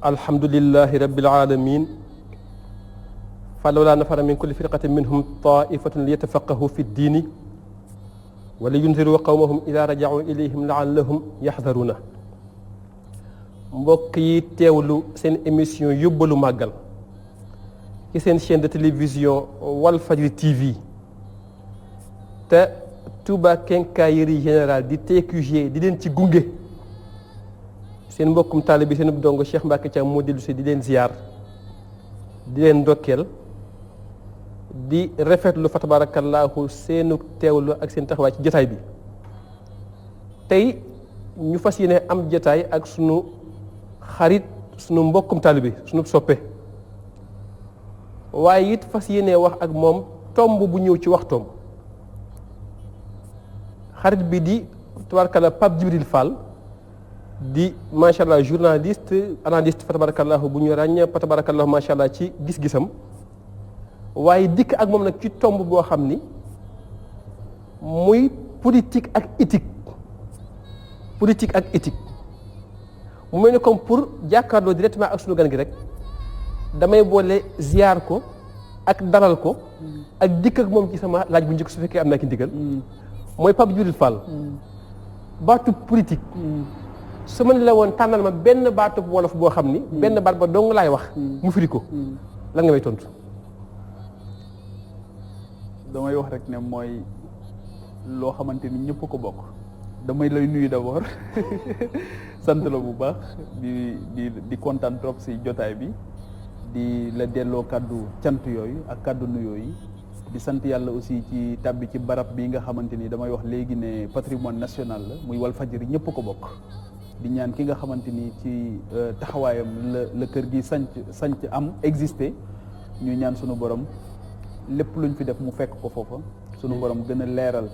alhamdulillahi rabbil alamin falawla nafara min kulli firqatin minhum taifatun liyatafaqahu fi ddiini wa liyunziru qawmahum ida raja'u ilayhim la'allahum yaxdaruna. mbokk yi teewlu seen émission yóbbalu màggal ci seen chaîne de télévision Walfadjri TV te Touba Quincaillerie Générale di TQG di leen ci gunge. seen mbokkum taalibe bi seen dongo Cheikh Mbacke Thiam moo dellu si di leen ziar di leen ndokkeel di rafetlu fa tabarakallahu seenu teewlu ak seen taxawaay ci jotaay bi. tey ñu fas yéene am jotaay ak sunu xarit sunu mbokkum taalibe bi sunu soppe waaye it fas yéene wax ak moom tomb bu ñëw ci waxtoom. xarit bi di tabarakallah Pape Djibril Fall. di macha allah journaliste analyste fa tabarakallahu bu ñu ràññee fa tabarakallahu macha allah ci gis-gisam waaye dikk ak moom nag ci tomb boo xam ni muy politique ak éthique mu mel ni comme pour jàkkaarloo directement ak sunu gan gi rek damay boole ziar ko ak dalal ko ak dikk ak moom ci sama laaj bu njëkk su fekkee am naa ki ndigal mooy Pape Djibril Fall baatu politique. su ma ne la woon tànnal ma benn baatu wolof boo xam ni benn baat ba dong laay wax mu firi ko lan nga may tontu. damay wax rek ne mooy loo xamante ni ñëpp ko bokk. damay lay nuyu d'abord sant la bu baax di kontaan trop si jotaay bi di la delloo kàddu cant yooyu ak kàddu nuyoo yi di sant yàlla aussi ci tàbbi ci barab bi nga xamante ni damay wax léegi ne patrimoine national la muy Walfadjri ñëpp ko bokk. di ñaan ki nga xamante ni ci taxawaayam la kër gi sanc am existé ñu ñaan sunu borom lépp luñ fi def mu fekk ko foofa sunu borom gën a leeral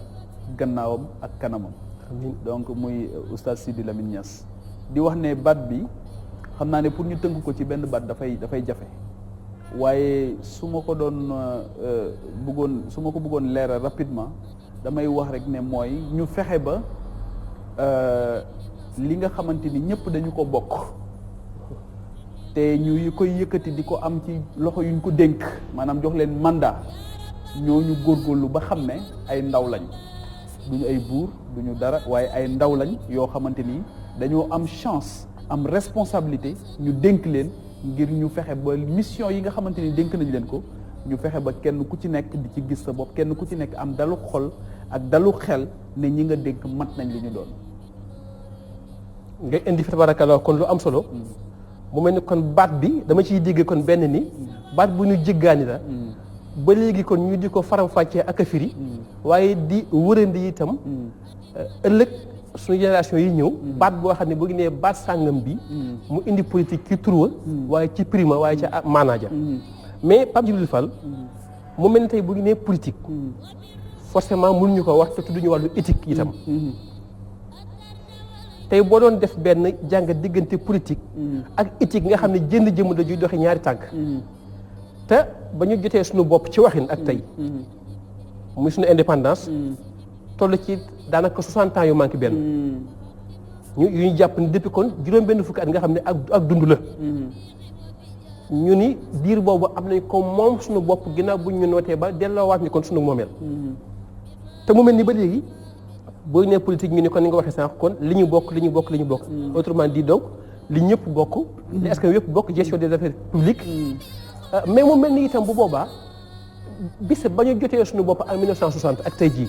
gannaawam ak kanamam. donc muy oustaz Sidi Lamine Niass di wax ne baat bi xam naa ne pour ñu tënk ko ci benn baat dafay jafe waaye su ma ko bëggoon leeral rapidement damay wax rek ne mooy ñu fexe ba li nga xamante ni ñëpp dañu ko bokk te ñu koy yëkkati di ko am ci loxo yuñ ko dénk maanaam jox leen mandat ñooñu góorgóorlu ba xam ne ay ndaw lañ duñu ay buur duñu dara waaye ay ndaw lañ yoo xamante ni dañoo am chance am responsabilité ñu dénk leen ngir ñu fexe ba mission yi nga xamante ni dénk nañ leen ko ñu fexe ba kenn ku ci nekk di ci gis sa bopp kenn ku ci nekk am dalu xol ak dalu xel ne ñi nga dénk mat nañ li ñu doon. nga indi fi tabarakallah kon lu am solo mu mel ni kon baat bi dama ciy dégg kon benn ni baat bu ñu jéggaani la ba léegi kon ñu di ko faram-fàccee ak a firi waaye di wërandi itam ëllëg suñu génération yi ñëw baat boo xam ne boo nee baat sàngam bi mu indi politique ci turwa waaye ci prima waaye ci maanaaja mais Pape Djibril Fall mu mel ni tey bu nee politique forcément mënuñu ko wax te tudduñu wàllu éthique itam tey boo doon def benn jàng diggante politique ak éthique nga xam ne jënd jëmm la juy doxi ñaari tànk te ba ñu jotee suñu bopp ci waxin ak tey muy suñu indépendance toll ci daanaka 60 ans yu manqué benn yu ñu jàpp ni depuis kon juróom benn fukki at nga xam ne ak dund la ñu ni diir boobu am nañ ko moom suñu bopp ginnaaw buñ ñu nootee ba delloowaat ñu kon suñu moomeel te mu mel ni ba léegi boo nee politique ñu ni kon ni nga waxee sànq kon li ñu bokk autrement dit donc li ñëpp bokk li askan yëpp bokk gestion des affaires publiques mais mu mel ni itam bu boobaa bis ba ñu jotee suñu bopp en 1960 ak tey jii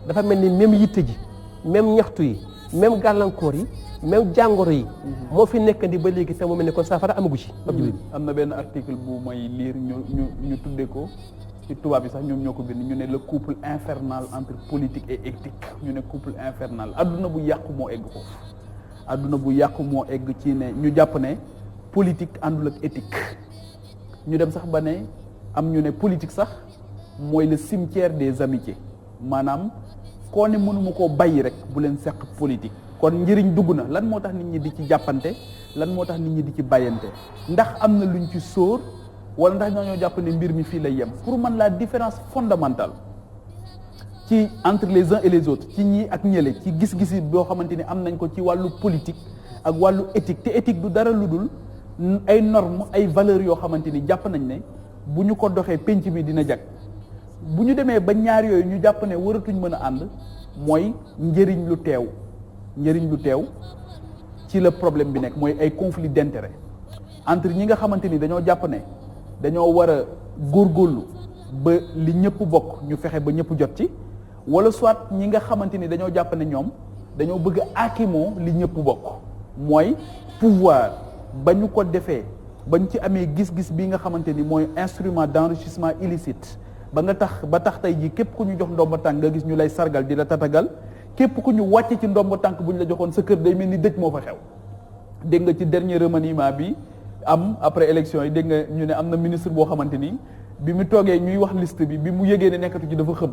dafa mel ni même yitte ji même ñaxtu yi même gàllankoor yi même jàngoro yi moo fi nekkandi ba léegi te mu mel ni kon saafara amagu ci. am na benn article bu may lire ñu tuddee ko ci tubaab bi sax ñoom ñoo ko bind ñu ne le couple infernal entre politique et éthique ñu ne couple infernal adduna bu yàqu moo egg foofu adduna bu yàqu moo egg ci ne ñu jàpp ne politique àndul ak éthique ñu dem sax ba ne am ñu ne politique sax mooy le cimetière des amitiés maanaam koo ne mënuma koo bàyyi rek bu leen seq politique kon njëriñ dugg na lan moo tax nit ñi di ci jàppante lan moo tax nit ñi di ci bàyyante ndax am na luñ ci sóor wala ndax ñoo jàpp ne mbir mi fii lay yem. pour man la différence fondamentale ci entre les uns et les autres ci ñii ak ñële ci gis-gis yi boo xamante ni am nañ ko ci wàllu politique ak wàllu éthique te éthique du dara lu dul ay normes ay valeurs yoo xamante ni jàpp nañ ne bu ñu ko doxee penc mi dina jag bu ñu demee ba ñaar yooyu ñu jàpp ne waratuñ mën a ànd mooy njëriñ lu teew ci la problème bi nekk mooy ay conflit d'intérêt entre ñi nga xamante ni dañoo jàpp ne dañoo war a góorgóorlu ba li ñëpp bokk ñu fexe ba ñëpp jot ci wala soit ñi nga xamante ni dañoo jàpp ne ñoom dañoo bëgg a aakimoo li ñëpp bokk mooy pouvoir ba ñu ko defee ba ñu ci amee gis-gis bi nga xamante ni mooy instrument d'enrichissement illicite ba tax tey jii képp ku ñu jox ndomba tànk nga gis ñu lay sargal di la tatagal képp ku ñu wàcce ci ndomba tànk bu ñu la joxoon sa kër day mel ni dëj moo fa xew dégg nga ci dernier remaniement bi am après élection yi dégg nga ñu ne am na ministre boo xamante ni bi mu toogee ñuy wax liste bi mu yëgee ne nekkatu ci dafa xëm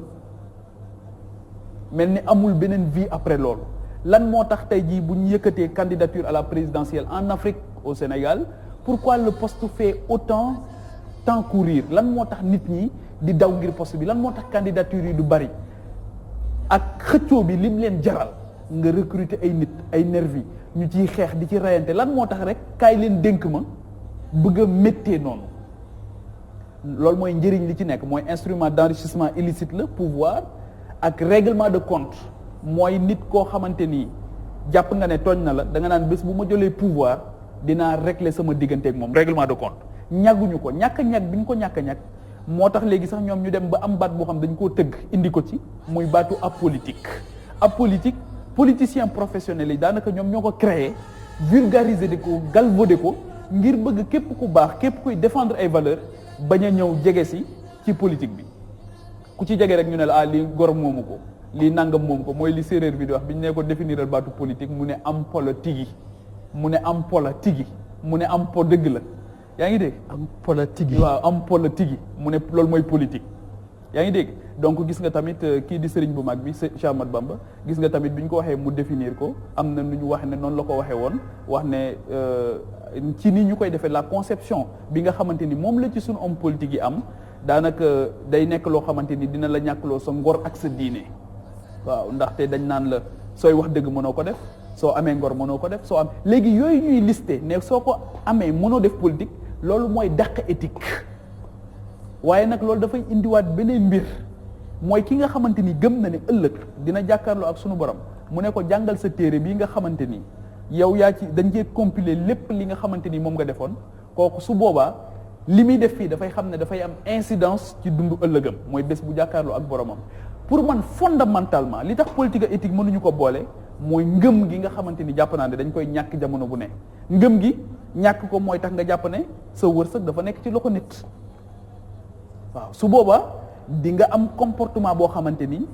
mel ni amul beneen vie après loolu lan moo tax tey jii bu ñu yëkkatee candidature à la présidentielle en Afrique au Sénégal pourquoi le poste fait autant courir lan moo tax nit ñi di daw ngir poste bi lan moo tax candidature yi du bari ak xëccoo bi lim leen jaral nga recruter ay nit ay nervi ñu ciy xeex di ci rayante lan moo tax rek kaay leen dénk ma bëgg a méttee noonu loolu mooy njëriñ li ci nekk mooy instrument d'enrichissement illicite la pouvoir ak règlement de compte mooy nit koo xamante ni jàpp nga ne tooñ na la da nga naan bés bu ma jëlee pouvoir dinaa régler sama digganteeg moom règlement de compte ñàgguñu ko ñàkk bi ñu ko ñàkk moo tax léegi sax ñoom ñu dem ba am baat boo xam dañ koo tëgg indi ko ci muy baatu apolitique politiciens professionnels yi daanaka ñoom ñoo ko créé vulgariser di ko galvaudé ko ngir bëgg képp ku baax képp kuy défendre ay valeurs bañ a ñëw jege si ci politique bi ku ci jege rek ñu ne la lii gor moomu ko lii nangam moomu ko mooy li séeréer bi di wax bi ñu ne ko définiral baatu politique mu ne am politique mu ne am politique mu ne am po dëgg la yaa ngi dégg. am politique waaw am politique mu ne loolu mooy politique yaa ngi dégg donc gis nga tamit kii di sëriñ bu mag bi Cheikh Ahmadou Bamba gis nga tamit bi ñu ko waxee mu définir ko am na nu ñu wax ne noonu la ko waxee woon wax ne ci ni ñu koy defee la conception bi nga xamante ni moom la ci suñu homme politique yi am daanaka day nekk loo xamante ni dina la ñàkkloo sa ngor ak sa diine waaw ndaxte dañ naan la sooy wax dëgg mënoo ko def soo amee ngor mënoo ko def soo am léegi yooyu ñuy listé ne soo ko amee mënoo def politique loolu mooy dàq éthique waaye nag loolu dafay indiwaat beneen mbir mooy ki nga xamante ni gëm na ne ëllëg dina jàkkaarloo ak sunu borom mu ne ko jàngal sa téere bii nga xamante ni yow yaa ci dañ cee compiler lépp li nga xamante ni moom nga defoon kooku su boobaa li muy def fii dafay xam ne dafay am incidence ci dundu ëllëgam mooy bés bu jàkkaarloo ak boromam. pour man fondamentalement li tax politique ak éthique mënuñu ko boole mooy ngëm gi nga xamante ni jàpp naa ne dañ koy ñàkk jamono bu ne ngëm gi ñàkk ko mooy tax nga jàpp ne sa wërsëg dafa nekk ci loxo nit waaw su boobaa di nga am comportement boo xamante ni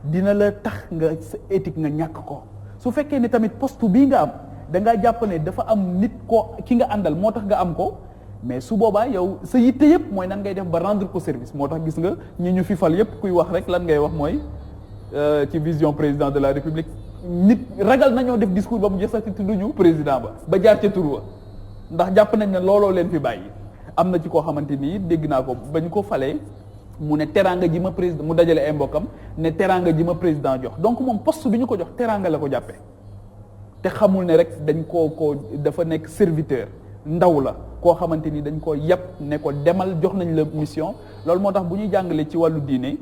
dina la tax nga sa éthique nga ñàkk ko su fekkee ne tamit poste bii nga am da ngaa jàpp ne dafa am nit ko ki nga àndal moo tax nga am ko mais su boobaa yow sa yitte yëpp mooy nan ngay def ba rendre ko service moo tax gis nga ñi ñu fi fal yëpp kuy wax rek lan ngay wax mooy ci vision président de la république nit ragal nañoo def discours ba mu jeex sax ci tudduñu président ba jaar ca tur wa ndax jàpp nañ ne looloo leen fi bàyyi am na ci koo xamante ni dégg naa ko bañ ko falee mu ne teraanga ji ma président mu dajale ay mbokkam ne teraanga ji ma président jox donc moom poste bi ñu ko jox teraanga la ko jàppee te xamul ne rek dañ ko dafa nekk serviteur ndaw la koo xamante ni dañ ko yàpp ne ko demal jox nañ la mission loolu moo tax bu ñuy jàngalee ci wàllu diine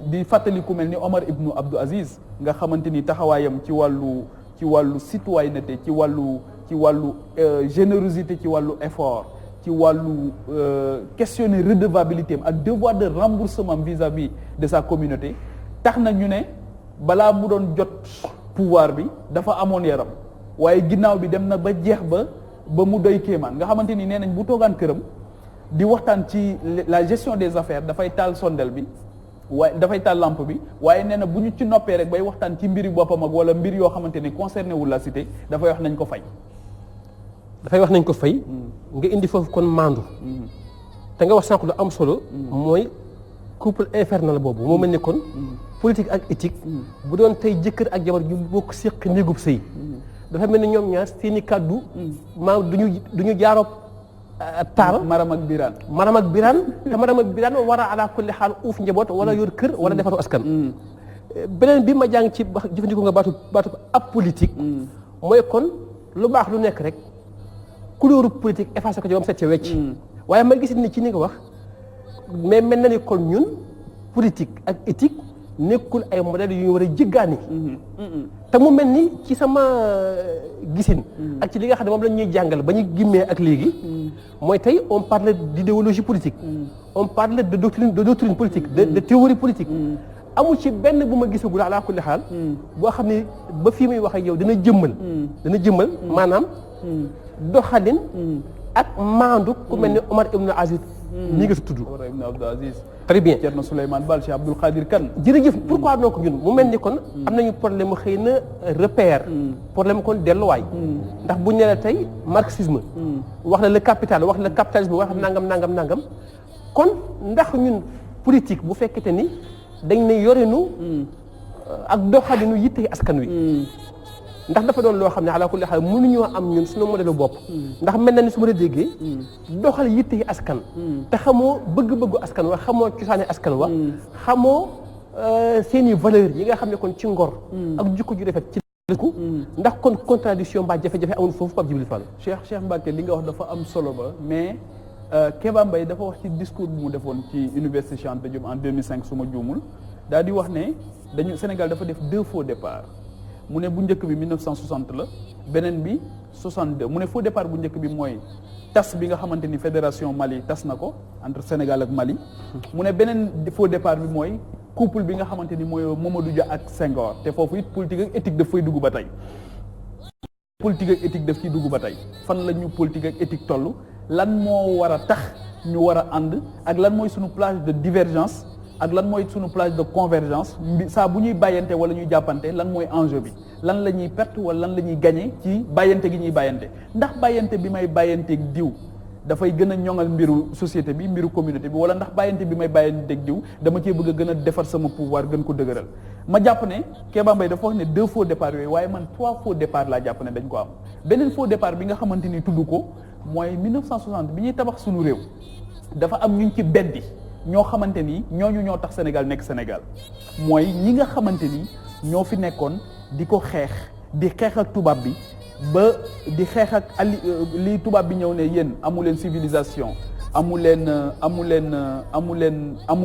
di fàttali ku mel ni Omar ibnu Abdou Aziz nga xamante ni taxawaayam ci wàllu citoyenneté ci wàllu générosité ci wàllu effort ci wàllu questionner redevabilité am ak devoir de remboursement vis-à-vis de sa communauté tax na ñu ne balaa mu doon jot pouvoir bi dafa amoon yaram waaye ginnaaw bi dem na ba jeex ba mu doy kéemaan nga xamante ni nee nañ bu toogaan këram di waxtaan ci la gestion des affaires dafay taal sondel bi waaye dafay taal lampe bi waaye nee na bu ñu ci noppee rek bay waxtaan ci mbiri boppam ak wala mbir yoo xamante ni concerné wul la cité dafay wax nañ ko fay. nga indi foofu kon maandu. te nga wax sànq lu am solo. mooy couple infernal boobu moo mel ni kon. politique ak éthique. bu doon tey jëkkër ak jabar ju bokk séq néegub sëy dafa mel ni ñoom ñaar seeni kàddu. maam duñu jaaroo taal maram ak biraan te maram ak biraan war a ala kulli xaal uuf njaboot wala yor kër wala defaru askan beneen bi ma jàng ci wax jëfandikoo nga baatu ab politique mooy kon lu baax lu nekk rek couleur politique effacé ko ci ba mu set ca wecc waaye ma gis ni ci ni nga wax mais mel na ni kon ñun politique ak éthique nekkul ay modèles yu ñu war a jéggaani te mu mel ni ci sama gisin ak ci li nga xam ne moom la ñuy jàngal ba ñu gimmee ak léegi mooy tey on parle d'idéologie politique on parle de doctrine politique de théorie politique amul ci benn bu ma gisagul ala kulli xaal boo xam ne ba fii muy wax ak yow dana jëmmal maanaam doxalin ak maandu ku mel ni Omar Ibn Aziz ñi nga si tudd Omar Ibn Abdou Aziz très bien Thierno Souleymane Baal Cheikh Abdoul Khadir Kane jërëjëf pourquoi donc ñun mu mel ni kon am nañu problème mu xëy na repère problème kon delluwaay ndax bu ñu nee la tey marxisme wax la le capital wax la capitalisme wax nangam kon ndax ñun politique bu fekkete ni dañ ne yorinu ak doxalinu yitte askan wi ndax dafa doon loo xam ne ala kulli xaal mënuñoo am ñun suñu modèle bopp ndax mel na ni su ma la déggee doxal yitte yi askan te xamoo bëgg-bëggu askan wa xamoo cosaani askan wa xamoo seeni valeur yi nga xam ne kon ci ngor ak jikko ju rafet ci dëkku ndax kon contradiction mbaa jafe-jafe amul foofu Pape Djibril Fall Cheikh Mbacke li nga wax dafa am solo ba mais Kéba Mbaye dafa wax ci discours bu mu defoon ci université Cheikh Anta Diop en 2005 su ma juumul daal di wax ne Sénégal dafa def 2 faux départs mu ne bu njëkk bi 1960 la beneen bi 62 mu ne faux départ bu njëkk bi mooy tas bi nga xamante ni fédération Mali tas na ko entre Sénégal ak Mali mu ne beneen faux départ bi mooy couple bi nga xamante ni mooy Mamadou Dia ak Senghor te foofu it politique ak éthique daf fay dugg ba tey politique ak éthique daf ciy dugg ba tey fan la ñu politique ak éthique toll lan moo war a tax ñu war a ànd ak lan mooy suñu plage de divergence ak lan mooy suñu plage de convergence saa bu ñuy bàyyante wala ñuy jàppante lan mooy enjeu bi lan la ñuy perte wala lan la ñuy gagner ci bàyyante gi ñuy bàyyante ndax bàyyante bi may bàyyanteeg diw dafay gën a ñoŋal mbiru société bi mbiru communauté bi wala ndax bàyyante bi may bàyyanteeg diw dama cee bëgg a gën a defar sama pouvoir gën ko dëgëral ma jàpp ne Kéba Mbaye dafa wax ne 2 faux départs yooyu waaye man 3 faux départs laa jàpp ne dañ ko am beneen faux départ bi nga xamante ni tudd ko mooy 1960 bi ñuy tabax suñu réew dafa am ñu ci beddi ñoo xamante ni ñooñu ñoo tax Sénégal nekk Sénégal mooy ñi nga xamante ni ñoo fi nekkoon di ko xeex di xeex ak tubaab bi ba di xeex ak li tubaab bi ñëw ne yéen amu leen civilisation amu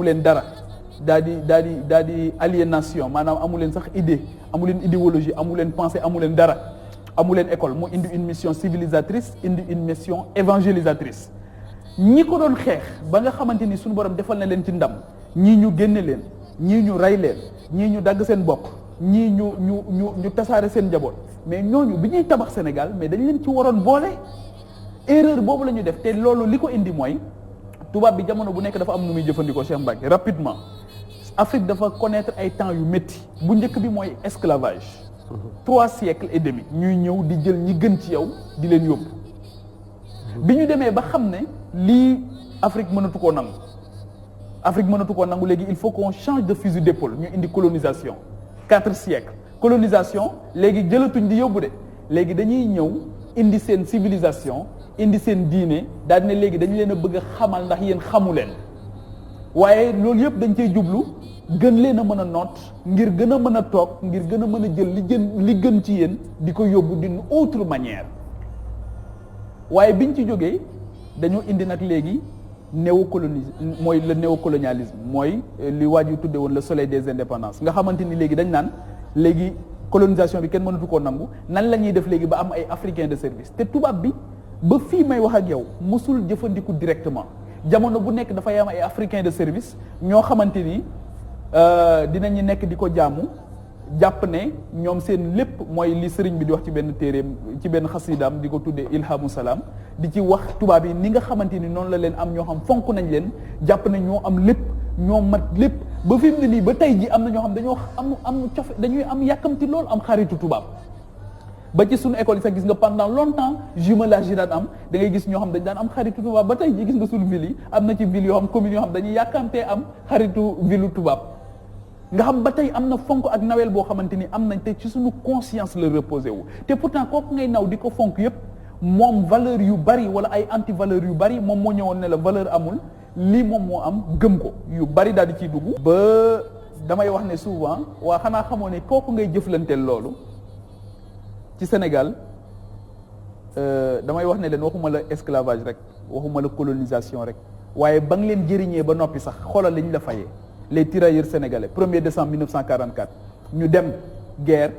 leen dara daal di aliénation maanaam amu leen sax idée amu leen idéologie amu leen pensée amu leen dara amu leen école mu indi une mission civilisatrice indi une mission évangélisatrice ñi ko doon xeex ba nga xamante ni suñu borom defal na leen ci ndam ñii ñu génne leen ñii ñu rey leen ñii ñu dagg seen bopp ñii ñu tasaare seen njaboot mais ñooñu bi ñuy tabax Sénégal mais dañ leen ci waroon boole erreur boobu la ñu def te loolu li ko indi mooy tubaab bi jamono bu nekk dafa am nu muy jëfandikoo Cheikh Mbacke rapidement Afrique dafa connaître ay temps yu métti bu njëkk bi mooy esclavage 3 siècles et demi ñuy ñëw di jël ñi gën ci yow di leen yóbbu bi ñu demee ba xam ne lii Afrique mënatu koo nangu léegi il faut qu'on change de fusil d'épaule ñu indi colonisation 4 siècles colonisation léegi jëlatuñ di yóbbu de léegi dañuy ñëw indi seen civilisation indi seen diine daal ne léegi dañu leen a bëgg a xamal ndax yéen xamu leen waaye loolu yëpp dañ cey jublu gën leen a mën a noot ngir gën a mën a toog ngir gën a mën a jël li gën ci yéen di ko yóbbu d'une autre manière waaye biñ ci jógee dañoo indi nag léegi mooy le néocolonialisme mooy li waaj yu tudde woon le soleil des indépendances nga xamante ni léegi dañ naan léegi colonisation bi kenn mënatu koo nangu nan la ñuy def léegi ba am ay africains de service te tubaab bi ba fii may wax ak yow mosul jëfandiku directement jamono bu nekk dafay am ay africains de service ñoo xamante ni dinañu nekk di ko jaamu jàpp ne ñoom seen lépp mooy li sëriñ bi di wax ci benn téeréem ci benn xasidaam di ko tuddee ilhamu salaam di ci wax tubaab yi ni nga xamante ni noonu la leen am ñoo xam fonk nañ leen jàpp ne ñoo am lépp ñoo mat lépp ba fi mu ne nii ba tey ji am na ñoo xam dañoo am cofe dañuy am yàkkamti lool am xaritu tubaab ba ci suñu école yi sax gis nga pendant longtemps jumelage yi daan am da ngay gis ñoo xam dañ daan am xaritu tubaab ba tey ji gis nga suñu ville yi am na ci ville yoo xam commune yoo xam dañuy yàkkamtee am xaritu ville tubaab nga xam ba tey am na fonk ak nawel boo xamante ni am nañ te ci suñu conscience la reposé wu te pourtant kooku ngay naw di ko fonk yépp moom valeur yu bari wala ay anti valeur yu bari moom moo ñëwoon ne la valeur amul lii moom moo am gëm ko yu bari daal di ciy dugg. ba damay wax ne souvent waa xanaa xamoo ne kooku ngay jëflanteel loolu ci Sénégal damay wax ne leen waxuma la esclavage rek waxuma la colonisation rek waaye ba nga leen jëriñee ba noppi sax xoolal li ñu la fayee les tirailleurs sénégalais 1er décembre 1944 ñu dem guerre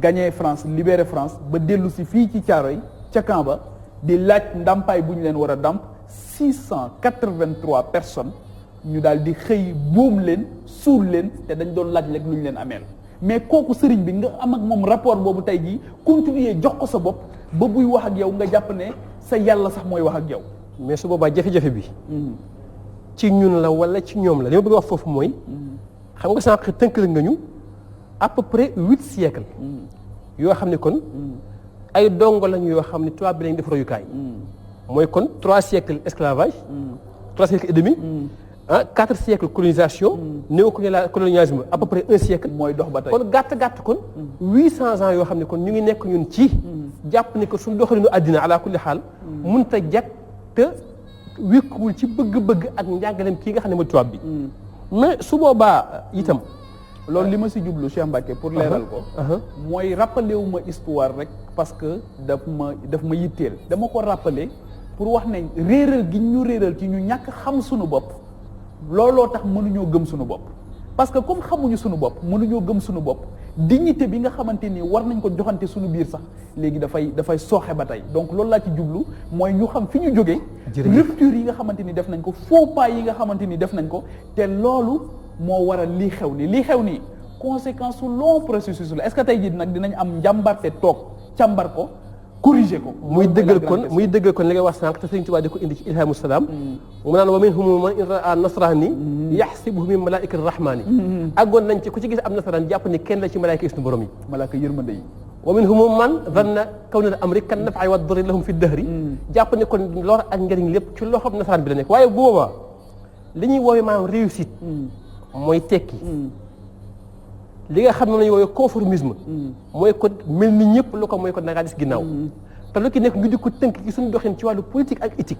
gagné France libéré France ba dellu si fii ci Thiaroye ca camp ba di laaj ndàmpaay bu ñu leen war a dàmp 683 personnes ñu daal di xëy boom leen suul leen te dañ doon laaj rek lu ñu leen ameel mais kooku sëriñ bi nga am ak moom rapport boobu tey jii continuer jox ko sa bopp ba buy wax ak yow nga jàpp ne sa yàlla sax mooy wax ak yow. mais su boobaa jafe-jafe bi. ci ñun la wala ci ñoom la li ma bëgg wax foofu mooy. xam nga sànq tënkal nga ñu à peu près 8 siècles. yoo xam ne kon. ay dongo lañu yoo xam ne tubaab bi lañ def royukaay. mooy kon 3 siècles esclavage. 3 siècles et demi. 4 siècles colonisation. néocolonialisme à peu près 1 siècle. mooy dox ba tey kon gàtt kon 800 ans yoo xam ne kon ñu ngi nekk ñun ci. jàpp ne que suñu doxalinu àddina ala kulli xaal. mënut a jag te wékkuwul ci bëgg-bëgg ak njàngaleem kii nga xam ne mooy tubaab bi. mais su boobaa itam. loolu li ma si jublu Cheikh Mbacké pour leeral ko. mooy rappelé wu ma histoire rek parce que daf ma yitteel. dama ko rappelé pour wax ne réeral gi ñu réeral ci ñu ñàkk xam suñu bopp. looloo tax mënuñoo gëm suñu bopp parce que comme xamuñu suñu bopp mënuñoo gëm suñu bopp dignité bi nga xamante ni war nañ ko joxante suñu biir sax léegi dafay sooxe ba tey donc loolu laa ci jublu mooy ñu xam fi ñu jógee rupture yi nga xamante ni def nañ ko faux pas yi nga xamante ni def nañ ko te loolu moo waral lii xew nii conséquence su long processus la est-ce que tey jii nag dinañ am njàmbarte toog càmbar ko corriger ko muy dëggal kon li ngay wax sànq te Sëriñ Tuubaa di ko indi ci ilhamu salaam mu naan wa minhum man in raa nasrani yaxsibuhu min malaikati rahmani àggoon nañ ci ku ci gis am nasaraan jàpp ni kenn la ci malaayka yi suñu borom yi malaaka yërmande yi wa minhum man zanna kawna amri kan naf'i wa darri lahum fi dahri jàpp ni kon lor ak njëriñ lépp ci loxob nasaraan bi la nekk waaye bu boobaa li ñuy woowee maanaam réussite mooy tekki li nga xam ne nañu woowee conformisme mooy ko mel ni ñëpp lu ko mooy ko dangaa des ginnaaw te lu ki nekk ñu di ko tënk ci suñu doxin ci wàllu politique ak éthique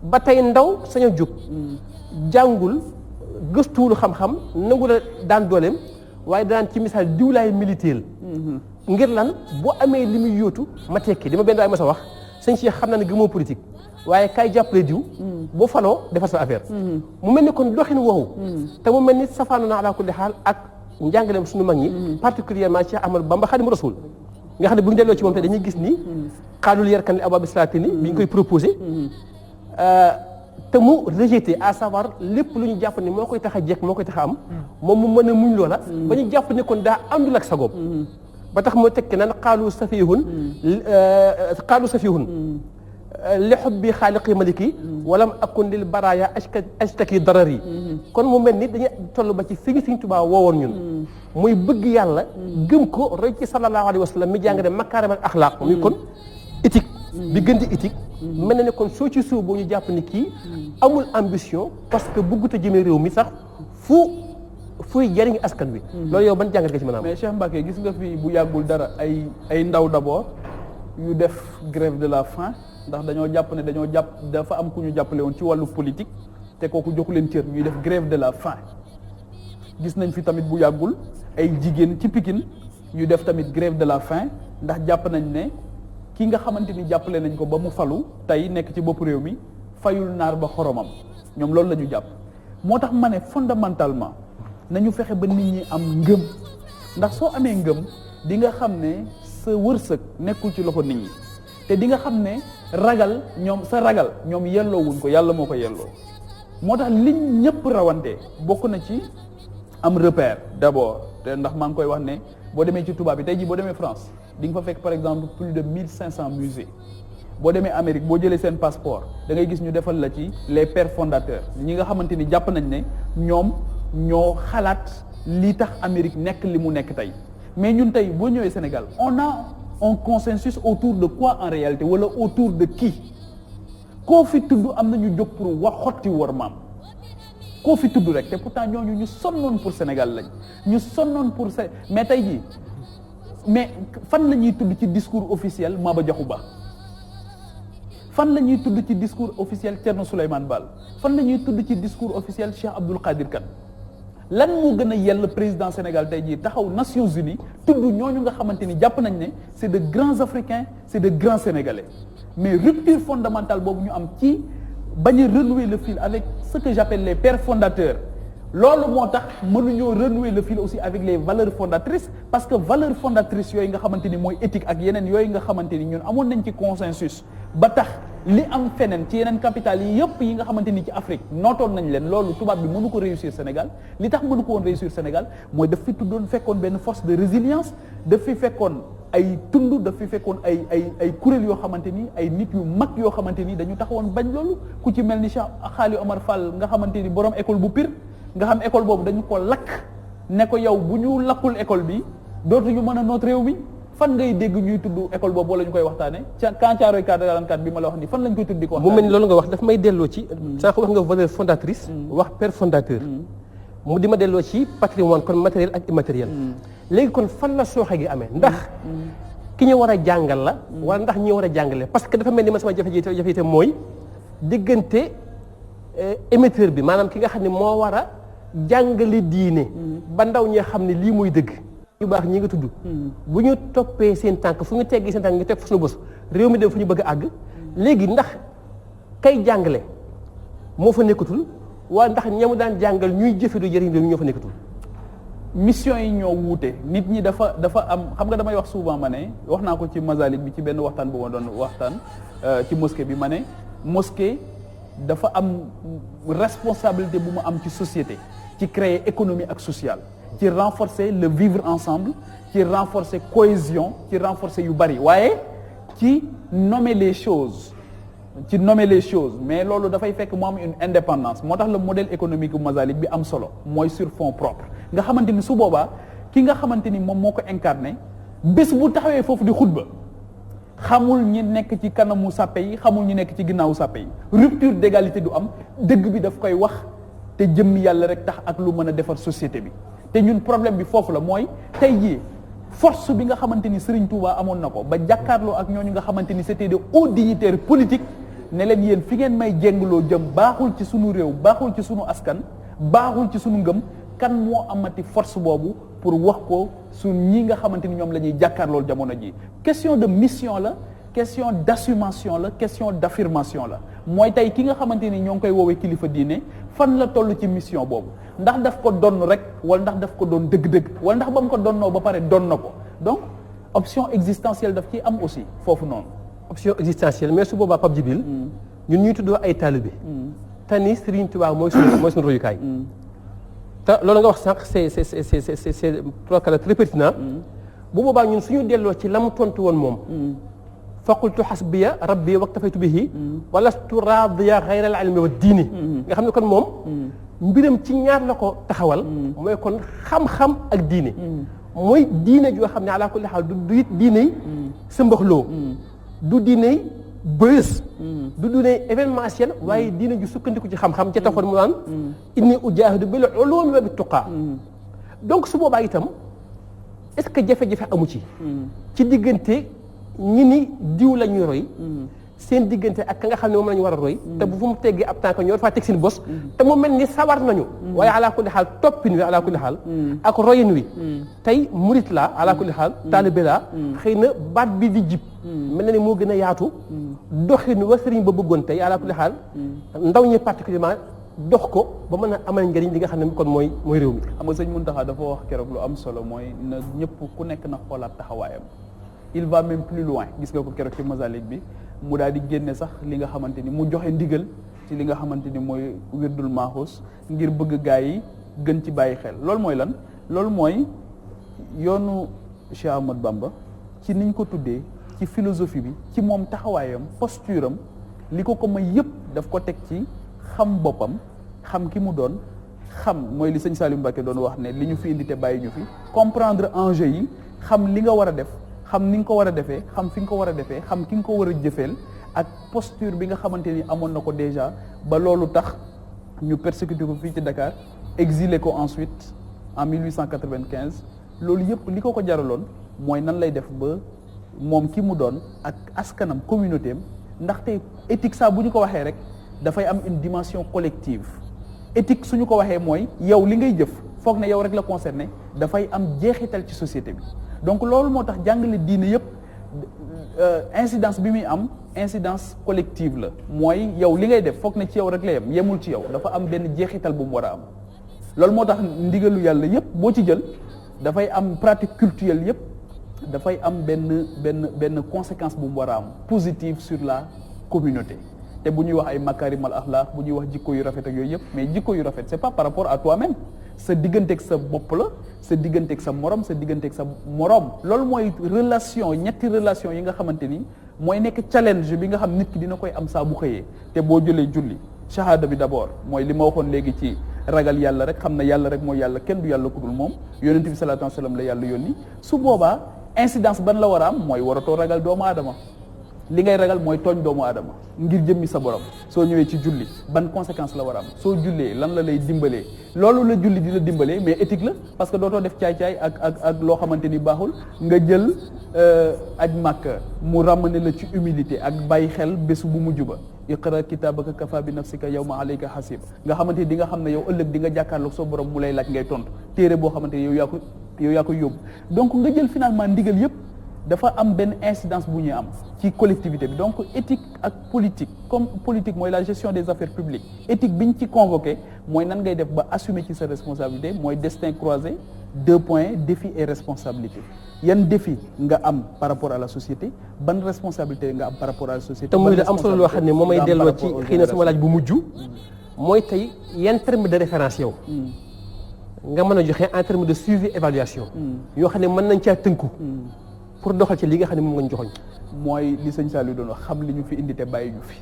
ba tey ndaw sañ a jóg jàngul gëstuwul xam-xam nangu la daan dooleem waaye daan ci misaal diwlaay militaire ngir lan boo amee li muy yóotu ma tekki dama benn waay ma sa wax sëñ Cheikh xam naa ne gëmoo politique waaye kaay jàppale diw boo faloo defar sa affaire mu mel ni kon doxin woowu te mu mel ni safaanu na ala kulli xaal ak njàngaleem suñu mag ñi particulièrement Cheikh Ahmadou Bamba Xaadimu Rasuul nga xam ne bu ñu delloo ci moom te dañuy gis ni xaalul yarkan li abwaabi salaatini bi ñu koy proposé te mu rejeté à savoir lépp lu ñu jàpp ne moo koy tax a jekk moo koy tax a am moom mu mën a muñ loola ba ñu jàpp ne kon daa àndul ak sagoom ba tax moo tekki naan xaalu safihun li xubbi xaaliqi maliki walam akun lil baraaya ashtaki darar yi kon mu mel ni dañuy toll ba ci fi ngi Sëriñ Tuubaa woowoon ñun muy bëgg yàlla gëm ko roy ci sallallahu alayhi wa sallam mi jàng ne makaarim ak axlaaq muy kon éthique bi gën di éthique mel na ne kon soo ci suuf boo ñu jàpp ni kii amul ambition parce que bëggut a jëmee réew mi sax fuy jariñ askan wi loolu yow ban jàngat nga ci mën a am mais Cheikh Mbacké gis nga fi bu yàggul dara ay ndaw d'abord yu def grève de la faim ndax dañoo jàpp ne dafa am ku ñu jàppale woon ci wàllu politique te kooku joxu leen cër ñuy def grève de la faim gis nañ fi tamit bu yàggul ay jigéen ci Pikine ñu def tamit grève de la faim ndax jàpp nañ ne ki nga xamante ni jàppale nañ ko ba mu falu tey nekk ci bopp réew mi fayul naar ba xoromam ñoom loolu la ñu jàpp moo tax ma ne fondamentalement nañu fexe ba nit ñi am ngëm ndax soo amee ngëm di nga xam ne sa wërsëg nekkul ci loxo nit ñi te di nga xam ne ragal ñoom yelloowuñ ko yàlla moo ko yelloo moo tax liñ ñëpp rawante bokk na ci am repère d'abord te ndax maa ngi koy wax ne boo demee ci tubaab bi tey jii boo demee France di nga fa fekk par exemple plus de 1500 musées boo demee Amérique boo jëlee seen passeport da ngay gis ñu defal la ci les pères fondateurs ñi nga xamante ni jàpp nañ ne ñoom ñoo xalaat li tax Amérique nekk li mu nekk tey mais ñun tey boo ñëwee Sénégal on a un consensus autour de quoi en réalité wala autour de qui koo fi tudd am na ñu jóg pour wax xotti war maam koo fi tudd rek te pourtant ñooñu ñu sonnoon pour Sénégal lañ ñu sonnoon pour mais tey jii mais fan la ñuy tudd ci discours officiel Maba Diakhou Ba fan la ñuy tudd ci discours officiel Thierno Souleymane Baal fan la ñuy tudd ci discours officiel Cheikh Abdoul Qadir Kane lan moo gën a yell président Sénégal tey jii taxaw Nations Unies tudd ñooñu nga xamante ni jàpp nañ ne c'est de grands Africains c'est de grands Sénégalais mais rupture fondamentale boobu ñu am ci bañ a renouer le fil avec ce que j'appelle les pères fondateurs loolu moo tax mënuñoo renouer le fil aussi avec les valeurs fondatrices parce que valeurs fondatrices yooyu nga xamante ni mooy éthique ak yeneen yooyu nga xamante ni ñun amoon nañ ci consensus ba tax li am feneen ci yeneen capitales yi yëpp yi nga xamante ni ci Afrique nootoon nañ leen loolu tubaab bi mënu ko réussir Sénégal li tax mënu ko woon réussir Sénégal mooy daf fi tuddoon fekkoon benn force de résilience daf fi fekkoon ay tund daf fi fekkoon ay kuréel yoo xamante ni ay nit yu mag yoo xamante ni dañu taxawoon bañ loolu ku ci mel ni Cheikh Xaali Omar Fall nga xamante ni borom école bu Pire nga xam école boobu dañu ko lakk ne ko yow bu ñu lakkul école bi dootuñu mën a noot réew mi fan ngay dégg ñuy tudd école boobu wala ñu koy waxtaane ca Caaroy 44 bi ma la wax ni fan lañ koy tudd di ko waxtaane mu mel ni loolu nga wax daf may delloo ci sànq wax nga valeur fondatrice wax père fondateur mu di ma delloo ci patrimoine kon matériel ak immatériel léegi kon fan la sooxe gi amee ndax ki ñu war a jàngal la wala ndax ñi war a jàngale parce que dafa mel ni ma sama jafe-jafe itam mooy diggante émetteur bi maanaam ki nga xam ne moo war a jàngale diine ba ndaw ñi xam ne lii muy dëgg yu baax ñi nga tudd bu ñu toppee seen tànk fu ñu teggee seen tànk ñu teg fa suñu bos réew mi dem fu ñu bëgg a àgg léegi ndax kay jàngale moo fa nekkatul waa ndax ñamu daan jàngal ñuy jëfe du jëriñ réew mi ñoo fa nekkatul mission yi ñoo wuute nit ñi dafa am xam nga damay wax souvent ma ne wax naa ko ci Masalik bi ci benn waxtaan bu ma doon waxtaan ci mosquée bi ma ne mosquée dafa am responsabilité bu mu am ci société ci créer économie ak sociale ci renforcer le vivre ensemble ci renforcer cohésion ci renforcer yu bari waaye ci nommer les choses mais loolu dafay fekk mu am une indépendance moo tax le modèle économique bu Masalik bi am solo mooy sur fonds propres nga xamante ni su boobaa ki nga xamante ni moom moo ko incarné bés bu taxawee foofu di xutba xamul ñi nekk ci kanamu sàppe yi xamul ñi nekk ci ginnaawu sàppe yi rupture d'égalité du am dëgg bi daf koy wax te jëmmi yàlla rek tax ak lu mën a defar société bi te ñun problème bi foofu la mooy tey jii force bi nga xamante ni Serigne Touba amoon na ko ba jàkkaarloo ak ñooñu nga xamante ni c'était des hauts dignitaires politiques ne leen yéen fi ngeen may jéngloo jëm baaxul ci sunu réew baaxul ci sunu askan baaxul ci sunu ngëm kan moo amati force boobu pour wax ko su ñi nga xamante ni ñoom la ñuy jàkkaarlool jamono ji question de mission la question d'assumation la question d'affirmation la mooy tey ki nga xamante ni ñoo ngi koy woowee kilifa diine fan la toll ci mission boobu ndax daf ko donn rek wala ndax daf ko doon dëgg-dëgg wala ndax ba mu ko donnoo ba pare doon na ko donc option existentielle daf ciy am aussi foofu noonu option existentielle mais su boobaa Pape Djibril ñun ñuy tuddoo ay taalibe te ni Serigne Touba mooy suñu royukaay te loolu nga wax sànq c'est très pertinent bu boobaa ñun suñu delloo ci la mu tontu woon moom faqultu hasbiya rabbi waktafaytu bihi walastu radiya ghayra al-ilmi wa diini nga xam ne kon moom mbiram ci ñaar la ko taxawal mooy kon xam-xam ak diine mooy diine joo xam ne ala kulli haal du it diine sa mbaxloo du diine bës du diine événementiel waaye diine ju sukkandiku ci xam-xam ca taxoon mu naan inni ujaahidu bil ulumi wa bit tuqaa donc su boobaa itam est-ce que jafe-jafe amu ci diggante ñi ni diw la ñuy roy seen diggante ak ka nga xam ne moom la ñu war a roy te bu fu mu teggee ab tànk ñoo dafaa teg seen bos te mu mel ni sawar nañu waaye ala kulli xaal toppin wi ala kulli xaal ak royin wi tey murit la ala kulli xaal taalibe la xëy na baat bi di jib mel na ni moo gën a yaatu doxin wa sëriñ ba bëggoon tey ala kulli xaal ndaw ñi particulièrement dox ko ba mën a amal njëriñ li nga xam ne kon mooy réew mi xam nga sëñ Mountakha dafa wax keroog lu am solo mooy na ñëpp ku nekk na xoolaat taxawaayam il va même plus loin gis nga ko keroog ci Masalik bi mu daal di génne sax li nga xamante ni mu joxe ndigal ci li nga xamante ni mooy wirdul maaxus ngir bëgg gaa yi gën ci bàyyi xel loolu mooy lan loolu mooy yoonu Cheikh Ahmad Bamba ci niñ ko tuddee ci philosophie bi ci moom taxawaayam posture am li ko may yëpp daf ko teg ci xam boppam xam ki mu doon xam mooy li sëñ Saliou Mbacké doon wax ne li ñu fi indi te bàyyi ñu fi comprendre enjeu yi xam li nga war a def xam ni nga ko war a defee xam fi nga ko war a defee xam ki nga ko war a jëfeel ak posture bi nga xamante ni amoon na ko déjà ba loolu tax ñu persécuté ko fii ci Dakar exilé ko ensuite en 1895 loolu yëpp li ko jaraloon mooy nan lay def ba moom ki mu doon ak askanam communauté am ndaxte éthique saa bu ñu ko waxee rek dafay am une dimension collective éthique suñu ko waxee mooy yow li ngay jëf foog ne yow rek la concerné dafay am jeexital ci société bi donc loolu moo tax jàngale diine yëpp incidence bi muy am incidence collective la mooy yow li ngay def foog ne ci yow rek la yemul ci yow dafa am benn jeexital bu mu war a am loolu moo tax ndigalu yàlla yëpp boo ci jël dafay am pratique culturelle yëpp dafay am benn conséquence bu mu war a am positive sur la communauté te bu ñuy wax ay makarimal axlaq bu ñuy wax jikko yu rafet ak yooyu yëpp mais jikko yu rafet c'est pas par rapport à toi-même sa digganteeg sa bopp la sa digganteeg sa morom sa digganteeg sa morom loolu mooy relation ñetti relation yi nga xamante ni mooy nekk challenge bi nga xam nit ki dina koy am saa bu xëyee te boo jëlee julli shahada bi d'abord mooy li ma waxoon léegi ci ragal yàlla rek xam na yàlla rek mooy yàlla kenn du yàlla ku dul moom yonent bi sallallahu alayhi wasallam la yàlla yónni su boobaa incidence ban la war a am mooy waratoo ragal doomu aadama li ngay ragal mooy tooñ doomu aadama ngir jëmmi sa borom soo ñëwee ci julli ban conséquence la war a am soo jullee lan la lay dimbalee loolu la julli di la dimbalee mais éthique la parce que dootoo def caay-caay ak loo xamante ni baaxul nga jël aj màkka mu ramener la ci humilité ak bàyyi xel bésu bu mujj ba iqra kitabaka kafa bi nafsika yawma alayka hasib nga xamante ni di nga xam ne yow ëllëg di nga jàkkaarloog sa borom mu lay laaj ngay tontu téere boo xamante ni yow yaa ko yóbbu donc nga jël finalement ndigal yépp dafa am benn incidence bu ñuy am ci collectivité bi donc éthique ak politique comme politique mooy la gestion des affaires publiques éthique bi ñu ci convoqué mooy nan ngay def ba assumer ci sa responsabilité mooy destin croisé 2 points défi et responsabilité yan défi nga am par rapport à la société ban responsabilité nga am par rapport à la société. te muy la am solo loo xam ne moom may delloo ci xëy na sama laaj bu mujj mooy tey yan terme de référence yow nga mën a joxe en terme de suivi évaluation yoo xam ne mën nañ caa tënku pour doxal ci li nga xam ne moom nga ñu joxoñ mooy li sëñ Saliou doon wax xam li ñu fi indi te bàyyi ñu fi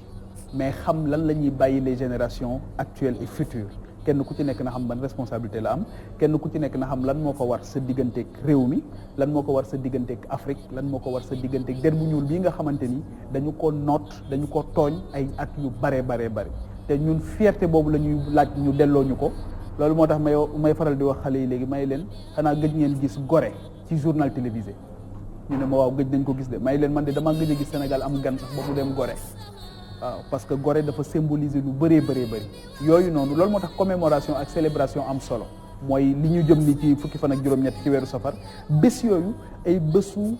mais xam lan la ñuy bàyyi les générations actuelles et futures kenn ku ci nekk na xam ban responsabilité la am kenn ku ci nekk na xam lan moo ko war sa digganteeg réew mi lan moo ko war sa digganteeg Afrique lan moo ko war sa digganteeg der bu ñuul bii nga xamante ni dañu ko noot dañu ko tooñ ay at yu bare te ñun fierté boobu la ñuy laaj ñu delloo ñu ko loolu moo tax may faral di wax xale yi léegi may leen xanaa gëj ngeen gis Gorée ci journal télévisé ñu ne ma waaw gëj nañ ko gis de may leen man de damaa gëj a gis Sénégal am gan sax ba mu dem Gorée waaw parce que Gorée dafa symboliser lu bëri yooyu noonu loolu moo tax commémoration ak célébration am solo mooy li ñu jëm ni ci fukki fan ak juróom-ñett ci weeru safar bés yooyu ay bésu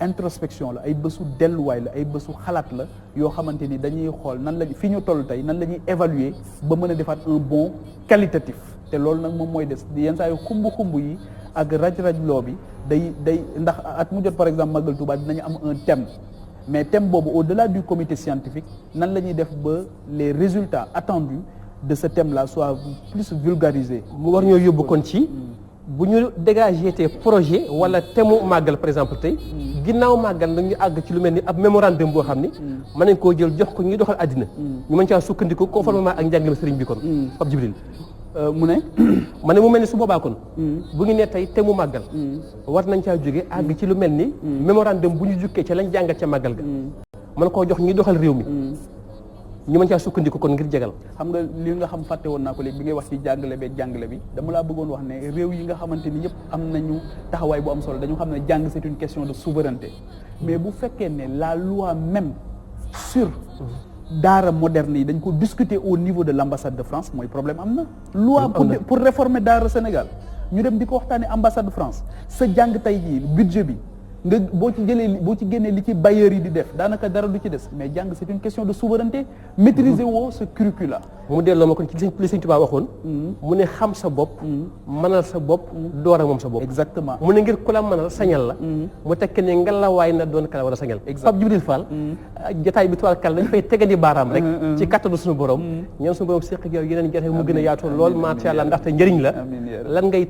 introspection la ay bésu delluwaay la ay bésu xalaat la yoo xamante ni dañuy xool nan la fi ñu toll tey nan la ñuy évaluer ba mën a defaat un bon qualitatif te loolu nag moom mooy des yenn saa yu xumb yi ak raj-rajloo bi day ndax at mu jot par exemple Magal Touba dinañu am un thème mais thème boobu au-delà du comité scientifique nan la ñuy def ba les résultats attendus de ce thème-là soient plus vulgarisés. mu war ñoo yóbbu kon ci bu ñu dégagé te projet wala thème mu màggal par exemple tey ginnaaw màggal nag ñu àgg ci lu mel ni ab mémorandum boo xam ni mën nañ koo jël jox ko ñuy doxal àddina ñu mën caa sukkandiku conformément ak njàngale sëriñ bi kon Pape Djibril mu ne ma ne mu mel ni su boobaa kon bu ñu ne tey te mu màggal war nañ caa jóge àgg ci lu mel ni mémorandum bu ñu jukkee ca lañ jàngat ca màggal ga mën koo jox ñuy doxal réew mi ñu mën caa sukkandiku kon ngir jegal xam nga li nga xam fàtte woon naa ko léegi bi ngay wax ci jàngale bi dama laa bëggoon wax ne réew yi nga xamante ni yëpp am nañu taxawaay bu am solo dañu xam ne jàng c'est une question de souveraineté mais bu fekkee ne la loi même sur daara moderne yi dañ ko discuter au niveau de l'ambassade de France mooy problème am na loi pour réformer daara Sénégal ñu dem di ko waxtaane ambassade de France sa jàng tey jii budget bi nga boo ci génnee li ci bailleurs yi di def daanaka dara du ci des mais jàng c'est une question de souveraineté maîtriser woo ce curricula mu delloo ma kon ci li Sëñ Tuubaa waxoon mu ne xam sa bopp mënal sa bopp door a moom sa bopp exactement mu ne ngir ku la mënal sañal la mu tekk ne ngalawaay na doon kala war a sañal Pape Djibril Fall jotaay bi tuwaal kal dañu fay tegandi baaraam rek ci kattanu suñu borom ñeen suñu borom séq ak yow yeneen jotaay mu gën a yaatu lool macha Allah ndaxte njëriñ la lan ngay